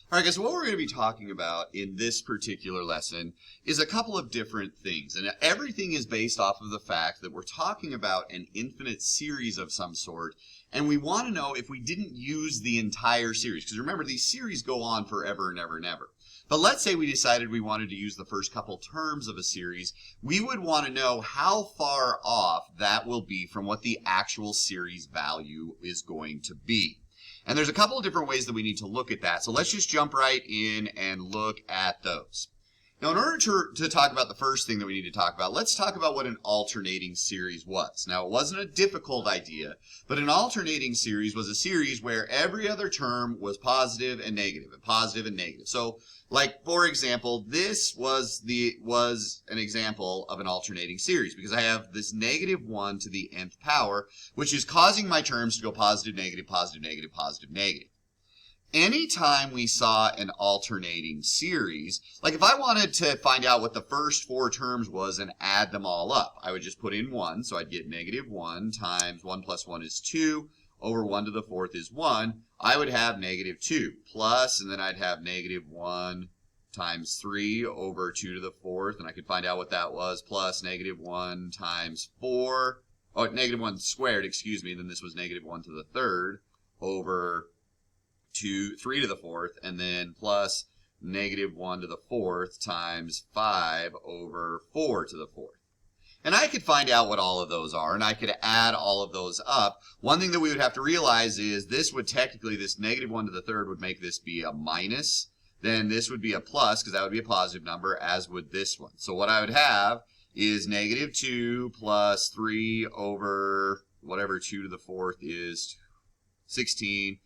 All right, guys, so what we're going to be talking about in this particular lesson is a couple of different things. And everything is based off of the fact that we're talking about an infinite series of some sort. And we want to know if we didn't use the entire series. Because remember, these series go on forever and ever and ever. But let's say we decided we wanted to use the first couple terms of a series. We would want to know how far off that will be from what the actual series value is going to be. And there's a couple of different ways that we need to look at that. So let's just jump right in and look at those. Now, in order to talk about the first thing that we need to talk about, let's talk about what an alternating series was. Now, it wasn't a difficult idea, but an alternating series was a series where every other term was positive and negative, and positive and negative. So, like, for example, this was an example of an alternating series because I have this negative 1 to the nth power, which is causing my terms to go positive, negative, positive, negative, positive, negative. Anytime we saw an alternating series, like if I wanted to find out what the first four terms was and add them all up, I would just put in 1, so I'd get negative 1 times 1 plus 1 is 2, over 1 to the 4th is 1. I would have negative 2 plus, and then I'd have negative 1 times 3 over 2 to the 4th, and I could find out what that was, plus negative 1 times 4, oh, negative 1 squared, excuse me, then this was negative 1 to the 3rd over 3 to the 4th, and then plus negative 1 to the 4th times 5 over 4 to the 4th. And I could find out what all of those are, and I could add all of those up. One thing that we would have to realize is this would technically, this negative 1 to the 3rd would make this be a minus. Then this would be a plus, because that would be a positive number, as would this one. So what I would have is negative 2 plus 3 over whatever 2 to the 4th is 16.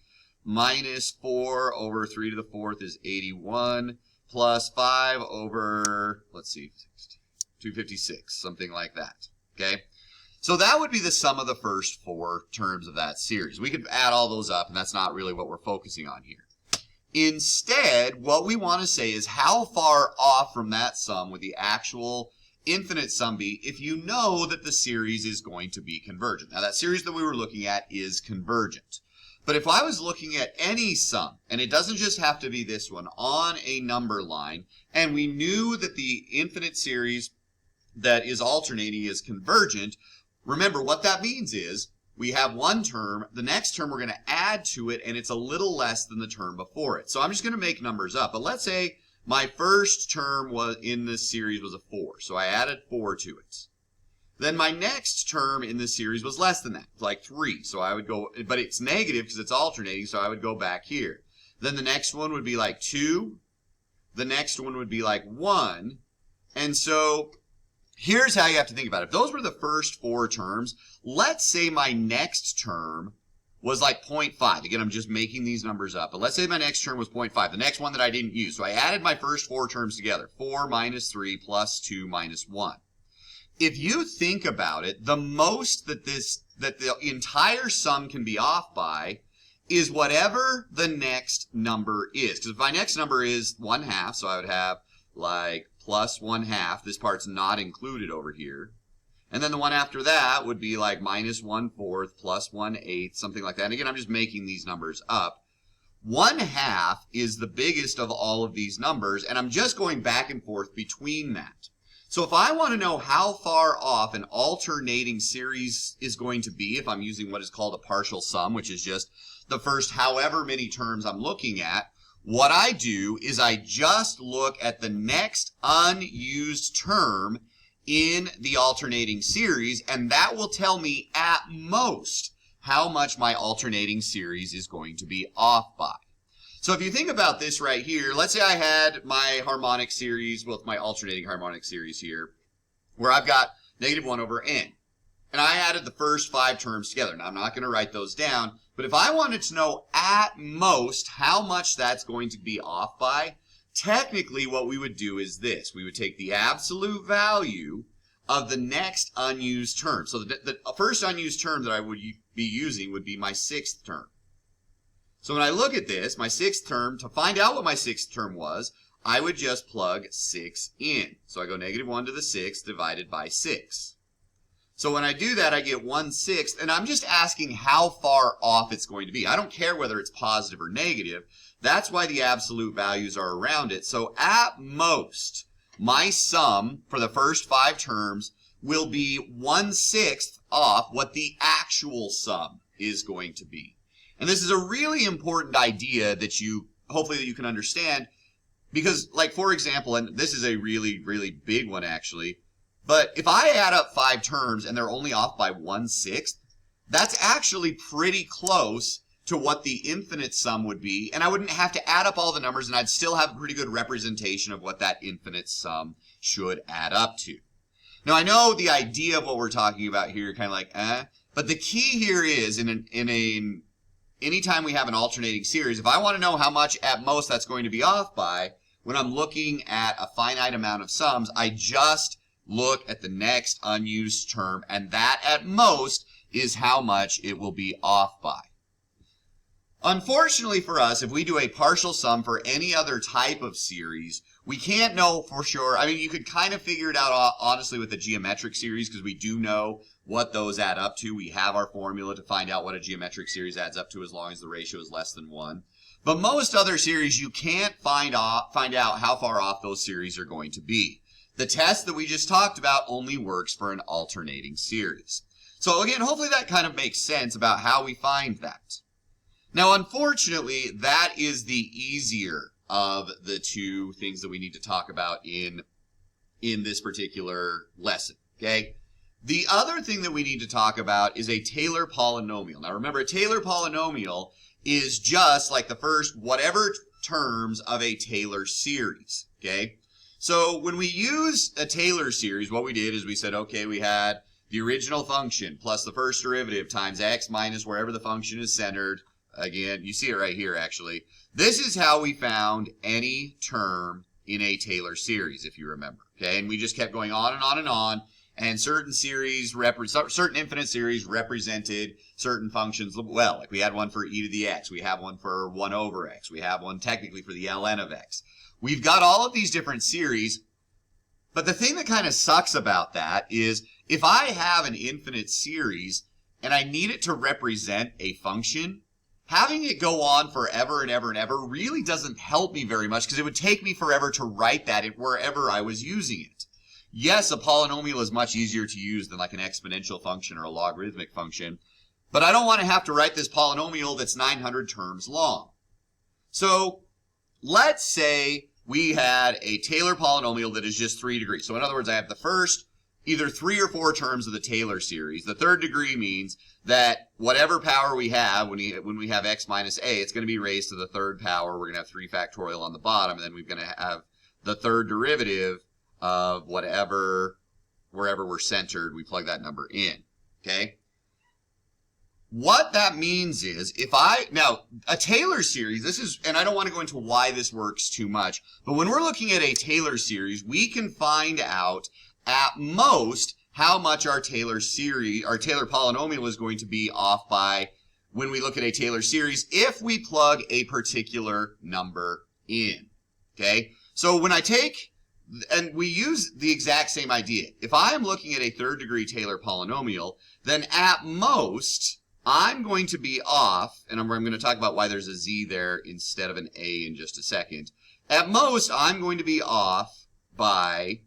Minus 4 over 3 to the 4th is 81, plus 5 over, let's see, 256, something like that, okay? So that would be the sum of the first four terms of that series. We could add all those up, and that's not really what we're focusing on here. Instead, what we want to say is how far off from that sum would the actual infinite sum be if you know that the series is going to be convergent. Now, that series that we were looking at is convergent. But if I was looking at any sum, and it doesn't just have to be this one, on a number line, and we knew that the infinite series that is alternating is convergent, remember what that means is we have one term, the next term we're going to add to it, and it's a little less than the term before it. So I'm just going to make numbers up. But let's say my first term was in this series was a 4, so I added 4 to it. Then my next term in this series was less than that, like 3. So I would go, but it's negative because it's alternating, so I would go back here. Then the next one would be like 2. The next one would be like 1. And so here's how you have to think about it. If those were the first four terms, let's say my next term was like 0.5. Again, I'm just making these numbers up. But let's say my next term was 0.5, the next one that I didn't use. So I added my first four terms together, 4 minus 3 plus 2 minus 1. If you think about it, the most that the entire sum can be off by is whatever the next number is. Because if my next number is 1/2, so I would have like plus 1/2. This part's not included over here. And then the one after that would be like minus 1/4 plus 1/8, something like that. And again, I'm just making these numbers up. 1/2 is the biggest of all of these numbers, and I'm just going back and forth between that. So if I want to know how far off an alternating series is going to be, if I'm using what is called a partial sum, which is just the first however many terms I'm looking at, what I do is I just look at the next unused term in the alternating series, and that will tell me at most how much my alternating series is going to be off by. So if you think about this right here, let's say I had my harmonic series, well, it's my alternating harmonic series here, where I've got negative 1 over n. And I added the first 5 terms together. Now, I'm not going to write those down, but if I wanted to know at most how much that's going to be off by, technically what we would do is this. We would take the absolute value of the next unused term. So the first unused term that I would be using would be my 6th term. So when I look at this, my 6th term, to find out what my 6th term was, I would just plug 6 in. So I go negative 1 to the 6th divided by 6. So when I do that, I get 1/6, and I'm just asking how far off it's going to be. I don't care whether it's positive or negative. That's why the absolute values are around it. So at most, my sum for the first 5 terms will be 1/6 off what the actual sum is going to be. And this is a really important idea that hopefully that you can understand, because like, for example, and this is a really, really big one actually, but if I add up 5 terms and they're only off by 1/6, that's actually pretty close to what the infinite sum would be, and I wouldn't have to add up all the numbers, and I'd still have a pretty good representation of what that infinite sum should add up to. Now, I know the idea of what we're talking about here, kind of like, but the key here is, anytime we have an alternating series, if I want to know how much at most that's going to be off by, when I'm looking at a finite amount of sums, I just look at the next unused term, and that at most is how much it will be off by. Unfortunately for us, if we do a partial sum for any other type of series, we can't know for sure. I mean, you could kind of figure it out honestly with a geometric series, because we do know what those add up to. We have our formula to find out what a geometric series adds up to as long as the ratio is less than 1. But most other series, you can't find out how far off those series are going to be. The test that we just talked about only works for an alternating series. So again, hopefully that kind of makes sense about how we find that. Now, unfortunately, that is the easier of the two things that we need to talk about in this particular lesson, okay? The other thing that we need to talk about is a Taylor polynomial. Now, remember, a Taylor polynomial is just like the first whatever terms of a Taylor series, okay? So when we use a Taylor series, what we did is we said, okay, we had the original function plus the first derivative times x minus wherever the function is centered. Again, you see it right here, actually. This is how we found any term in a Taylor series, if you remember. Okay, and we just kept going on and on and on, and certain infinite series represented certain functions well. Like we had one for e to the x, we have one for 1 over x, we have one technically for the ln of x. We've got all of these different series, but the thing that kind of sucks about that is if I have an infinite series and I need it to represent a function, having it go on forever and ever and ever really doesn't help me very much, because it would take me forever to write that wherever I was using it. Yes, a polynomial is much easier to use than like an exponential function or a logarithmic function, but I don't want to have to write this polynomial that's 900 terms long. So let's say we had a Taylor polynomial that is just 3 degrees. So in other words, I have the first either 3 or 4 terms of the Taylor series. The third degree means that whatever power we have, when we have x minus a, it's going to be raised to the third power. We're going to have 3 factorial on the bottom, and then we're going to have the third derivative of wherever we're centered, we plug that number in, okay? What that means is, now, a Taylor series, and I don't want to go into why this works too much, but when we're looking at a Taylor series, we can find out at most how much our Taylor polynomial is going to be off by when we look at a Taylor series if we plug a particular number in, okay? So when and we use the exact same idea. If I am looking at a third degree Taylor polynomial, then at most, I'm going to be off, and I'm going to talk about why there's a z there instead of an a in just a second. At most, I'm going to be off by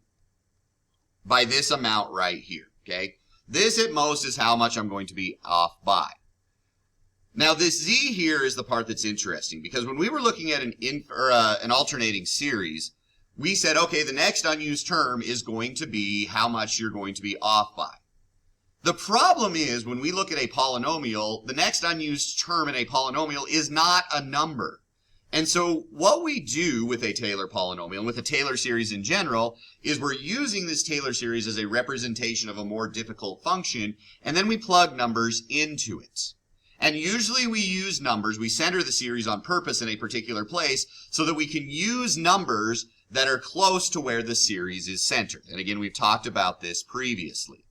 this amount right here, okay? This at most is how much I'm going to be off by. Now this z here is the part that's interesting, because when we were looking at an alternating series, we said, okay, the next unused term is going to be how much you're going to be off by. The problem is when we look at a polynomial, the next unused term in a polynomial is not a number. And so what we do with a Taylor polynomial, and with a Taylor series in general, is we're using this Taylor series as a representation of a more difficult function, and then we plug numbers into it. And usually we use numbers, we center the series on purpose in a particular place so that we can use numbers that are close to where the series is centered. And again, we've talked about this previously.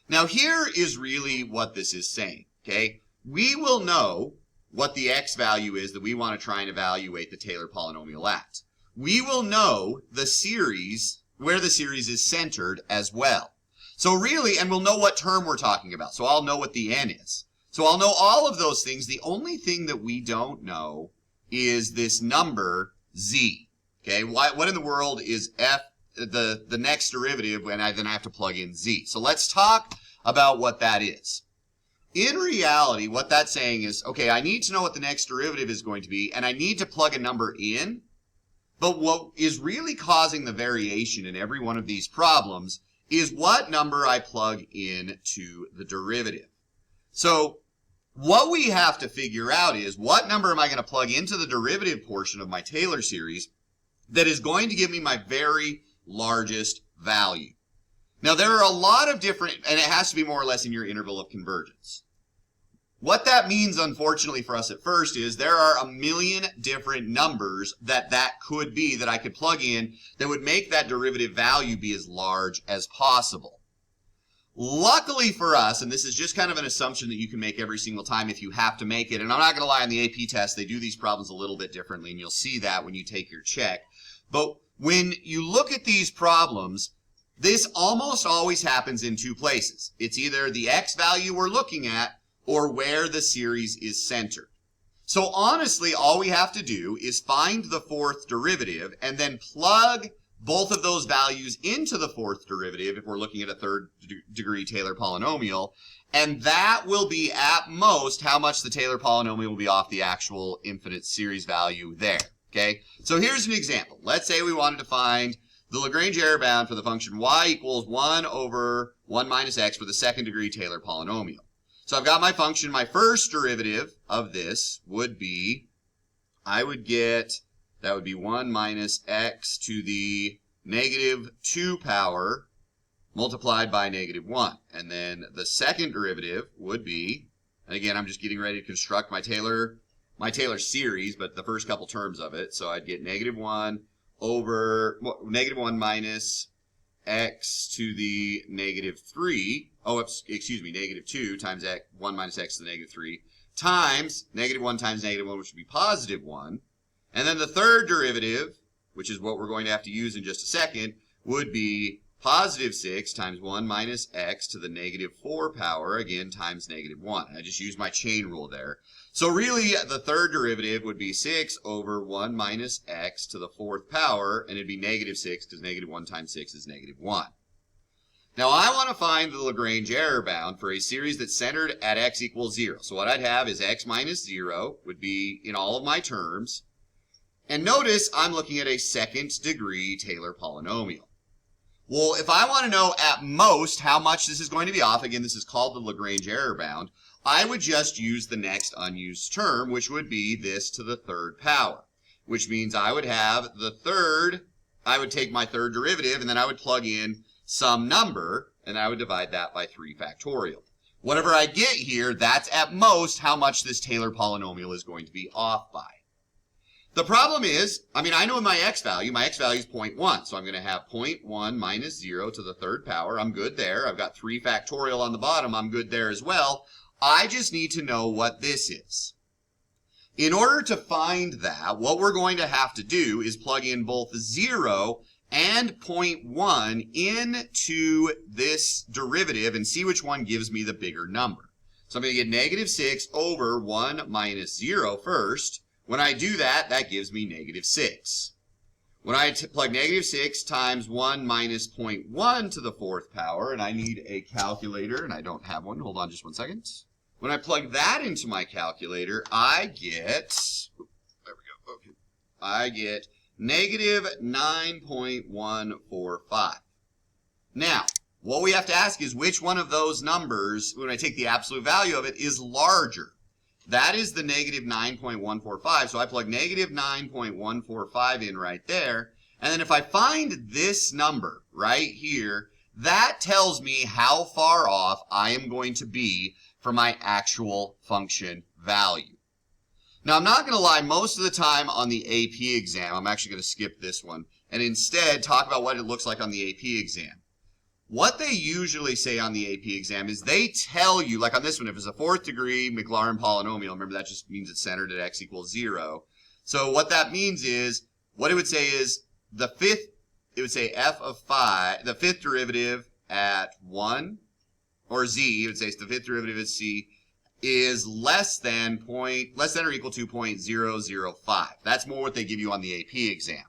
Now here is really what this is saying, okay? We will know what the x value is that we want to try and evaluate the Taylor polynomial at. We will know the series, where the series is centered as well. So really, and we'll know what term we're talking about. So I'll know what the n is. So I'll know all of those things. The only thing that we don't know is this number z. Okay, what in the world is f, the next derivative when I then have to plug in z? So let's talk about what that is. In reality, what that's saying is, okay, I need to know what the next derivative is going to be, and I need to plug a number in. But what is really causing the variation in every one of these problems is what number I plug in to the derivative. So what we have to figure out is what number am I going to plug into the derivative portion of my Taylor series that is going to give me my very largest value. Now, there are a lot of different, and it has to be more or less in your interval of convergence. What that means, unfortunately for us at first, is there are a million different numbers that could be that I could plug in that would make that derivative value be as large as possible. Luckily for us, and this is just kind of an assumption that you can make every single time if you have to make it, and I'm not going to lie, on the AP test, they do these problems a little bit differently, and you'll see that when you take your check. But when you look at these problems, this almost always happens in two places. It's either the x value we're looking at or where the series is centered. So honestly, all we have to do is find the fourth derivative and then plug both of those values into the fourth derivative if we're looking at a third degree Taylor polynomial, and that will be at most how much the Taylor polynomial will be off the actual infinite series value there. Okay, so here's an example. Let's say we wanted to find the LaGrange error bound for the function y equals 1 over 1 minus x for the second degree Taylor polynomial. So I've got my function. My first derivative of this would be, that would be 1 minus x to the negative 2 power multiplied by negative 1. And then the second derivative would be, and again, I'm just getting ready to construct my Taylor series, but the first couple terms of it. So I'd get negative 1 over, negative 1 minus x to the negative 3, negative 2 times x, 1 minus x to the negative 3, times negative 1 times negative 1, which would be positive 1. And then the third derivative, which is what we're going to have to use in just a second, would be positive 6 times 1 minus x to the negative 4 power, again, times negative 1. I just used my chain rule there. So really, the third derivative would be 6 over 1 minus x to the 4th power, and it'd be negative 6 because negative 1 times 6 is negative 1. Now, I want to find the LaGrange error bound for a series that's centered at x equals 0. So what I'd have is x minus 0 would be in all of my terms. And notice I'm looking at a second degree Taylor polynomial. Well, if I want to know at most how much this is going to be off, again, this is called the LaGrange error bound, I would just use the next unused term, which would be this to the 3rd power, which means I would have I would take my third derivative, and then I would plug in some number, and I would divide that by 3 factorial. Whatever I get here, that's at most how much this Taylor polynomial is going to be off by. The problem is, I know my x value is 0.1, so I'm going to have 0.1 minus 0 to the 3rd power. I'm good there. I've got 3 factorial on the bottom. I'm good there as well. I just need to know what this is. In order to find that, what we're going to have to do is plug in both 0 and 0.1 into this derivative and see which one gives me the bigger number. So I'm going to get negative 6 over 1 minus 0 first. When I do that, that gives me negative 6. When I plug negative 6 times 1 minus 0.1 to the 4th power, and I need a calculator, and I don't have one. Hold on just 1 second. When I plug that into my calculator, I get, I get negative 9.145. Now, what we have to ask is which one of those numbers, when I take the absolute value of it, is larger. That is the negative 9.145, so I plug negative 9.145 in right there, and then if I find this number right here, that tells me how far off I am going to be from my actual function value. Now, I'm not going to lie, most of the time on the AP exam, I'm actually going to skip this one, and instead talk about what it looks like on the AP exam. What they usually say on the AP exam is they tell you, like on this one, if it's a 4th degree Maclaurin polynomial, remember that just means it's centered at x equals 0. So what that means is, what it would say is it would say f of 5, the 5th derivative at 1, or z, it would say it's the 5th derivative at c, is less than or equal to 0.005. That's more what they give you on the AP exam.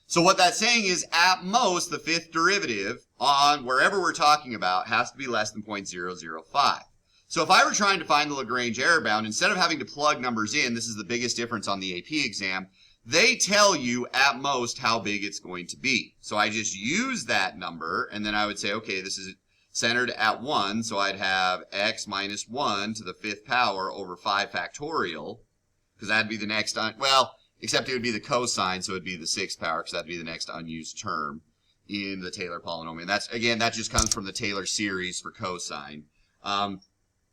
So what that's saying is, at most, the fifth derivative on wherever we're talking about has to be less than 0.005. So if I were trying to find the LaGrange error bound, instead of having to plug numbers in, this is the biggest difference on the AP exam, they tell you at most how big it's going to be. So I just use that number, and then I would say, okay, this is centered at 1, so I'd have x minus 1 to the fifth power over 5 factorial, because that'd be the next, except it would be the cosine, so it would be the sixth power, because that'd be the next unused term in the Taylor polynomial. And that's, again, that just comes from the Taylor series for cosine.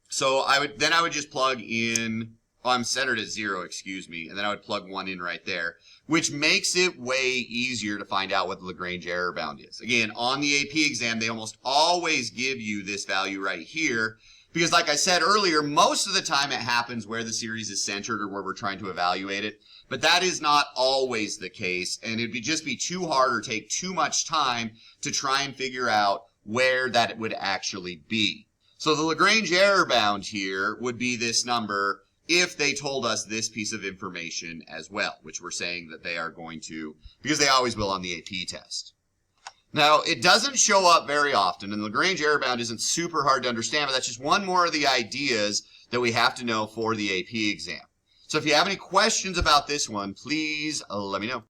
So I would just plug in, I'm centered at 0, excuse me, and then I would plug 1 in right there, which makes it way easier to find out what the LaGrange error bound is. Again, on the AP exam, they almost always give you this value right here, because like I said earlier, most of the time it happens where the series is centered or where we're trying to evaluate it, but that is not always the case, and it would just be too hard or take too much time to try and figure out where that would actually be. So the LaGrange error bound here would be this number if they told us this piece of information as well, which we're saying that they are going to, because they always will on the AP test. Now, it doesn't show up very often, and the LaGrange error bound isn't super hard to understand, but that's just one more of the ideas that we have to know for the AP exam. So if you have any questions about this one, please let me know.